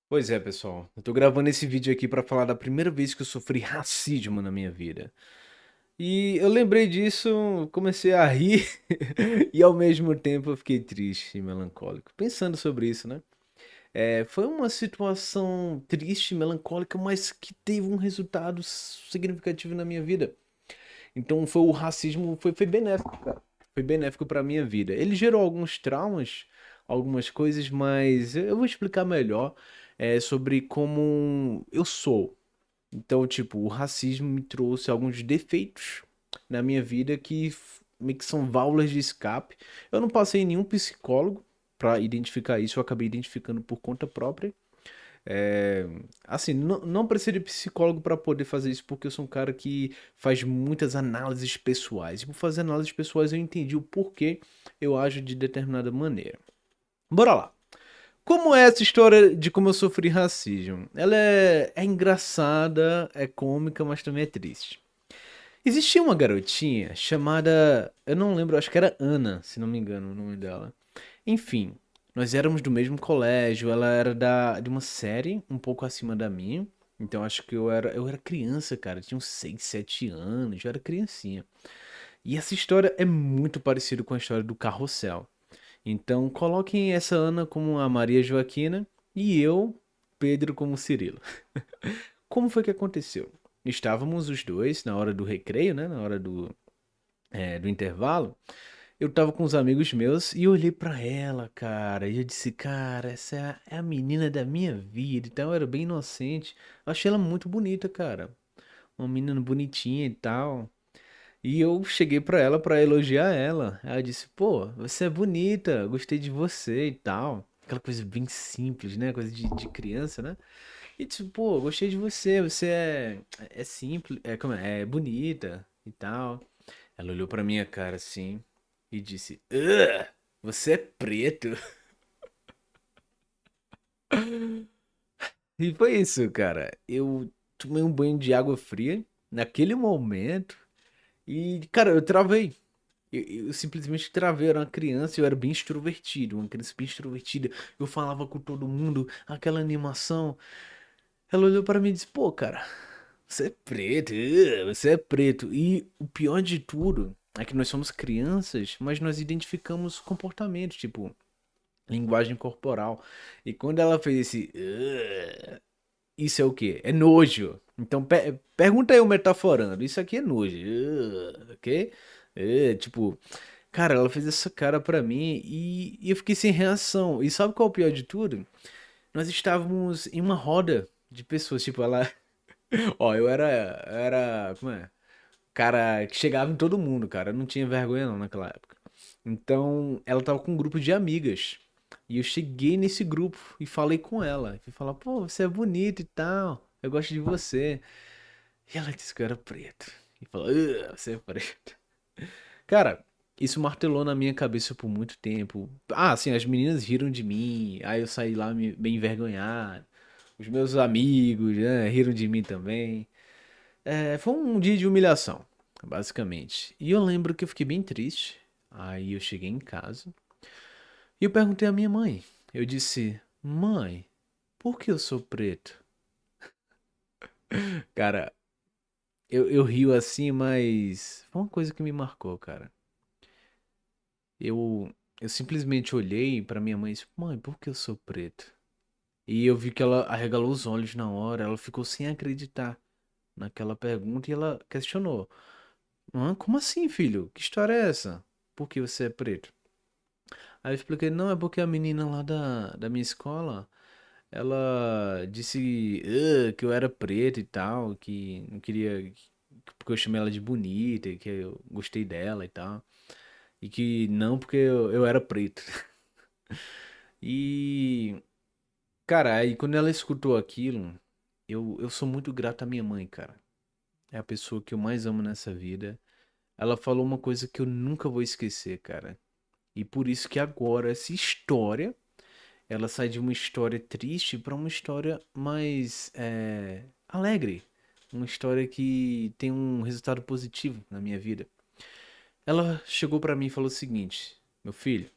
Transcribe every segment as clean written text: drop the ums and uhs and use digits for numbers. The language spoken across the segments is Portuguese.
Pois é, pessoal. Eu tô gravando esse vídeo aqui pra falar da primeira vez que eu sofri racismo na minha vida. E eu lembrei disso, comecei a rir e ao mesmo tempo eu fiquei triste e melancólico. Pensando sobre isso, né? Foi uma situação triste, melancólica, mas que teve um resultado significativo na minha vida. Então foi o racismo, foi benéfico, cara. Foi benéfico pra minha vida. Ele gerou alguns traumas, algumas coisas, mas eu vou explicar melhor sobre como eu sou. Então, tipo, o racismo me trouxe alguns defeitos na minha vida meio que são válvulas de escape. Eu não passei em nenhum psicólogo pra identificar isso, eu acabei identificando por conta própria. É, assim, não preciso de psicólogo para poder fazer isso, porque eu sou um cara que faz muitas análises pessoais. E por fazer análises pessoais, eu entendi o porquê eu ajo de determinada maneira. Bora lá. Como é essa história de como eu sofri racismo? Ela é engraçada, é cômica, mas também é triste. Existia uma garotinha chamada. Eu não lembro, acho que era Ana, se não me engano, o nome dela. Enfim, nós éramos do mesmo colégio, ela era de uma série um pouco acima da minha. Então acho que eu era criança, cara. Tinha uns 6, 7 anos, eu era criancinha. E essa história é muito parecida com a história do Carrossel. Então coloquem essa Ana como a Maria Joaquina e eu, Pedro, como Cirilo. Como foi que aconteceu? Estávamos os dois na hora do recreio, né? Na hora do intervalo. Eu tava com uns amigos meus e eu olhei pra ela, cara, e eu disse, cara, essa é a menina da minha vida. Então eu era bem inocente. Eu achei ela muito bonita, cara. Uma menina bonitinha e tal. E eu cheguei pra ela pra elogiar ela. Ela disse, pô, você é bonita, gostei de você e tal. Aquela coisa bem simples, né? Coisa de criança, né? E disse, pô, gostei de você, você é simples, é bonita e tal. Ela olhou pra minha cara assim e disse: "Ugh, você é preto." E foi isso, cara. Eu tomei um banho de água fria naquele momento e, cara, eu travei. Eu simplesmente travei. Eu era uma criança, eu era bem extrovertido, uma criança bem extrovertida. Eu falava com todo mundo, aquela animação. Ela olhou pra mim e disse: pô, cara, você é preto, você é preto. E o pior de tudo é que nós somos crianças, mas nós identificamos comportamentos, tipo. Linguagem corporal. E quando ela fez esse. Isso é o quê? É nojo. Então pergunta eu metaforando. Isso aqui é nojo. Ok? Tipo, cara, ela fez essa cara pra mim e eu fiquei sem reação. E sabe qual é o pior de tudo? Nós estávamos em uma roda de pessoas. Tipo, ela. Ó, eu era. Como é? Cara que chegava em todo mundo, cara. Eu não tinha vergonha não naquela época. Então, ela tava com um grupo de amigas. E eu cheguei nesse grupo e falei com ela. Fui falar, pô, você é bonito e tal. Eu gosto de você. E ela disse que eu era preto. E falou, você é preto. Cara, isso martelou na minha cabeça por muito tempo. Ah, sim, as meninas riram de mim. Aí eu saí lá bem envergonhado. Os meus amigos, né, riram de mim também. Foi um dia de humilhação, basicamente. E eu lembro que eu fiquei bem triste. Aí eu cheguei em casa e eu perguntei à minha mãe. Eu disse, mãe, por que eu sou preto? Cara, eu rio assim, mas foi uma coisa que me marcou, cara. Eu simplesmente olhei pra minha mãe e disse, mãe, por que eu sou preto? E eu vi que ela arregalou os olhos na hora, ela ficou sem acreditar naquela pergunta e ela questionou. Como assim, filho? Que história é essa? Por que você é preto? Aí eu expliquei, não, é porque a menina lá da minha escola, ela disse que eu era preto e tal, que não queria, porque eu chamei ela de bonita, e que eu gostei dela e tal. E que não porque eu era preto. E, cara, aí quando ela escutou aquilo, eu sou muito grato à minha mãe, cara. É a pessoa que eu mais amo nessa vida. Ela falou uma coisa que eu nunca vou esquecer, cara. E por isso que agora essa história, ela sai de uma história triste para uma história mais alegre. Uma história que tem um resultado positivo na minha vida. Ela chegou para mim e falou o seguinte: meu filho,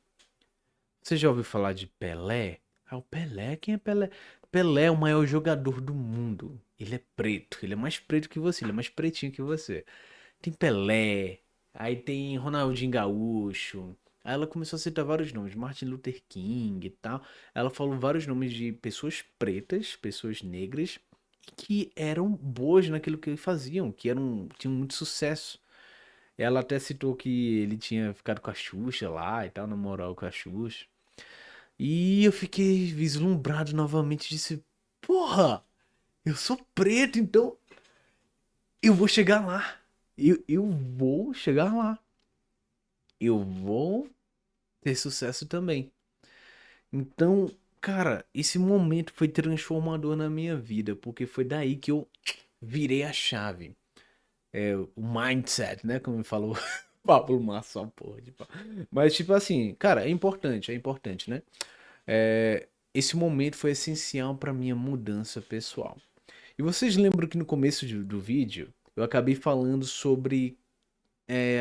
você já ouviu falar de Pelé? Ah, o Pelé? Quem é Pelé? Pelé é o maior jogador do mundo. Ele é preto, ele é mais preto que você, ele é mais pretinho que você. Tem Pelé, aí tem Ronaldinho Gaúcho. Aí ela começou a citar vários nomes, Martin Luther King e tal. Ela falou vários nomes de pessoas pretas, pessoas negras, que eram boas naquilo que faziam, que tinham muito sucesso. Ela até citou que ele tinha ficado com a Xuxa lá e tal, na moral com a Xuxa. E eu fiquei vislumbrado novamente, disse, porra, eu sou preto, então eu vou chegar lá. Eu vou chegar lá. Eu vou ter sucesso também. Então, cara, esse momento foi transformador na minha vida, porque foi daí que eu virei a chave. É, o mindset, né? Como falou Pablo Massa, porra. Mas, tipo assim, cara, é importante, né? É, esse momento foi essencial para minha mudança pessoal. E vocês lembram que no começo do vídeo eu acabei falando sobre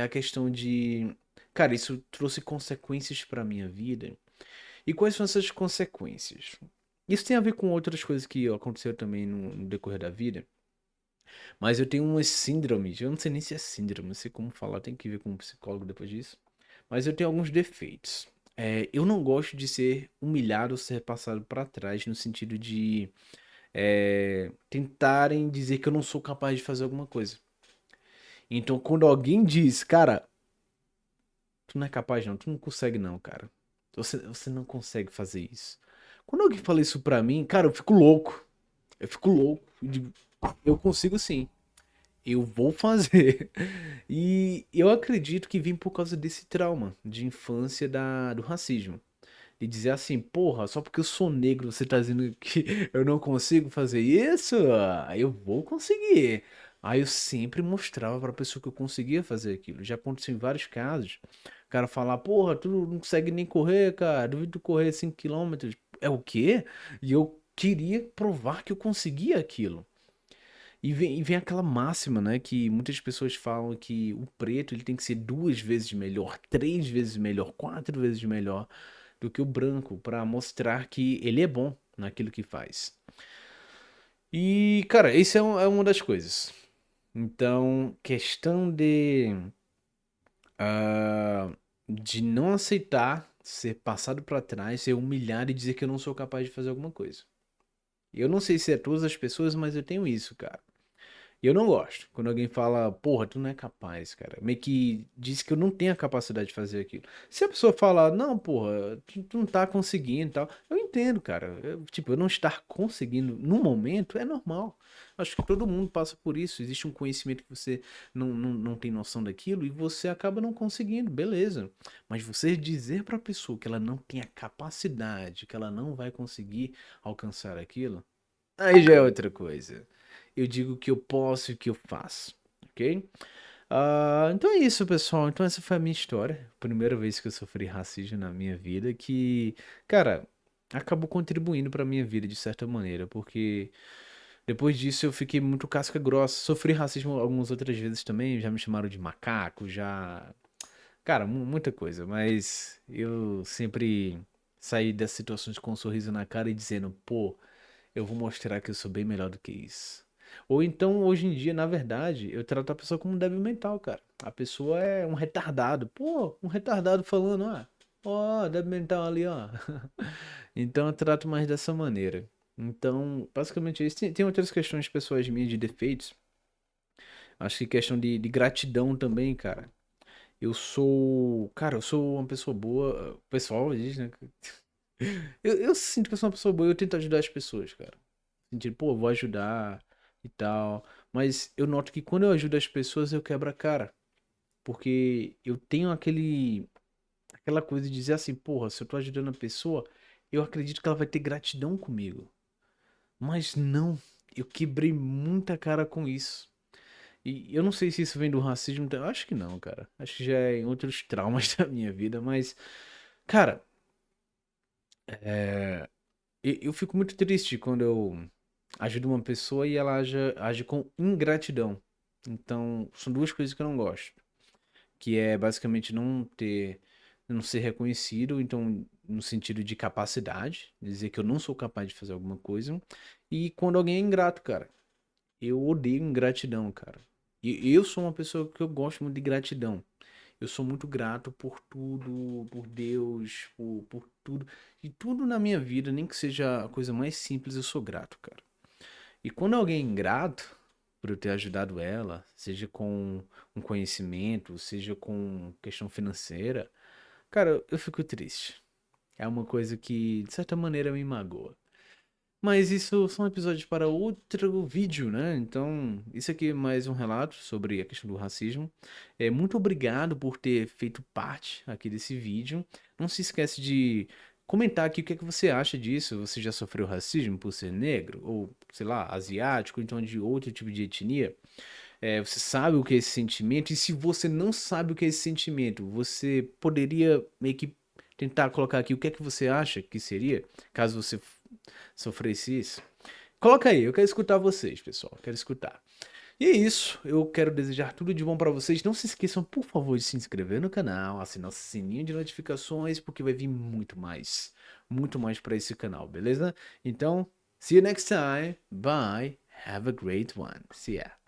a questão de, cara, isso trouxe consequências para minha vida. E quais são essas consequências? Isso tem a ver com outras coisas que aconteceram também no decorrer da vida. Mas eu tenho umas síndromes, eu não sei nem se é síndrome, não sei como falar, tem que ver com um psicólogo depois disso. Mas eu tenho alguns defeitos. Eu não gosto de ser humilhado ou ser passado para trás, no sentido de tentarem dizer que eu não sou capaz de fazer alguma coisa. Então, quando alguém diz, cara, tu não é capaz não, tu não consegue não, cara. Você não consegue fazer isso. Quando alguém fala isso pra mim, cara, eu fico louco. Eu fico louco. Eu digo, eu consigo sim. Eu vou fazer. E eu acredito que vem por causa desse trauma de infância do racismo. De dizer assim, porra, só porque eu sou negro, você tá dizendo que eu não consigo fazer isso? Eu vou conseguir. Aí eu sempre mostrava pra pessoa que eu conseguia fazer aquilo. Já aconteceu em vários casos. O cara falar, porra, tu não consegue nem correr, cara. Duvido tu correr 5 km. É o quê? E eu queria provar que eu conseguia aquilo. E vem aquela máxima, né, que muitas pessoas falam que o preto ele tem que ser 2 vezes melhor, 3 vezes melhor, 4 vezes melhor do que o branco, para mostrar que ele é bom naquilo que faz. E, cara, isso é uma das coisas. Então, questão de não aceitar ser passado para trás, ser humilhado e dizer que eu não sou capaz de fazer alguma coisa. Eu não sei se é todas as pessoas, mas eu tenho isso, cara. E eu não gosto. Quando alguém fala, porra, tu não é capaz, cara. Meio que diz que eu não tenho a capacidade de fazer aquilo. Se a pessoa falar, não, porra, tu não tá conseguindo e tal, eu entendo, cara. Tipo, eu não estar conseguindo no momento é normal. Acho que todo mundo passa por isso. Existe um conhecimento que você não tem noção daquilo e você acaba não conseguindo, beleza. Mas você dizer pra pessoa que ela não tem a capacidade, que ela não vai conseguir alcançar aquilo, aí já é outra coisa. Eu digo que eu posso e que eu faço, ok? Então é isso, pessoal. Então essa foi a minha história. Primeira vez que eu sofri racismo na minha vida, que, cara, acabou contribuindo pra minha vida de certa maneira, porque depois disso eu fiquei muito casca grossa. Sofri racismo algumas outras vezes também, já me chamaram de macaco, já, cara, muita coisa, mas eu sempre saí dessas situações com um sorriso na cara e dizendo, pô, eu vou mostrar que eu sou bem melhor do que isso. Ou então, hoje em dia, na verdade, eu trato a pessoa como um débil mental, cara. A pessoa é um retardado. Pô, um retardado falando, ó, débil mental ali, ó. Então eu trato mais dessa maneira. Então, basicamente é isso. Tem outras questões pessoais minhas de defeitos. Acho que questão de gratidão também, cara. Cara, eu sou uma pessoa boa. O pessoal diz, né? Eu sinto que eu sou uma pessoa boa e eu tento ajudar as pessoas, cara. Sentir, pô, vou ajudar e tal. Mas eu noto que quando eu ajudo as pessoas, eu quebro a cara. Porque eu tenho aquela coisa de dizer assim, porra, se eu tô ajudando a pessoa, eu acredito que ela vai ter gratidão comigo. Mas não, eu quebrei muita cara com isso. E eu não sei se isso vem do racismo, eu acho que não, cara. Acho que já é em outros traumas da minha vida, mas, cara, eu fico muito triste quando eu ajudo uma pessoa e ela age com ingratidão. Então, são duas coisas que eu não gosto. Que é basicamente não ter. não ser reconhecido, então, no sentido de capacidade, dizer que eu não sou capaz de fazer alguma coisa. E quando alguém é ingrato, cara, eu odeio ingratidão, cara. E eu sou uma pessoa que eu gosto muito de gratidão. Eu sou muito grato por tudo, por Deus, por tudo. E tudo na minha vida, nem que seja a coisa mais simples, eu sou grato, cara. E quando alguém é ingrato, por eu ter ajudado ela, seja com um conhecimento, seja com questão financeira, cara, eu fico triste. É uma coisa que, de certa maneira, me magoa. Mas isso são episódios para outro vídeo, né? Então, isso aqui é mais um relato sobre a questão do racismo. Muito obrigado por ter feito parte aqui desse vídeo. Não se esquece de comentar aqui o que é que você acha disso. Você já sofreu racismo por ser negro? Ou, sei lá, asiático, então de outro tipo de etnia? Você sabe o que é esse sentimento? E se você não sabe o que é esse sentimento, você poderia meio que tentar colocar aqui o que é que você acha que seria, caso você sofresse isso? Coloca aí, eu quero escutar vocês, pessoal. Quero escutar. E é isso, eu quero desejar tudo de bom pra vocês. Não se esqueçam, por favor, de se inscrever no canal, assinar o sininho de notificações, porque vai vir muito mais pra esse canal, beleza? Então, see you next time. Bye. Have a great one. See ya.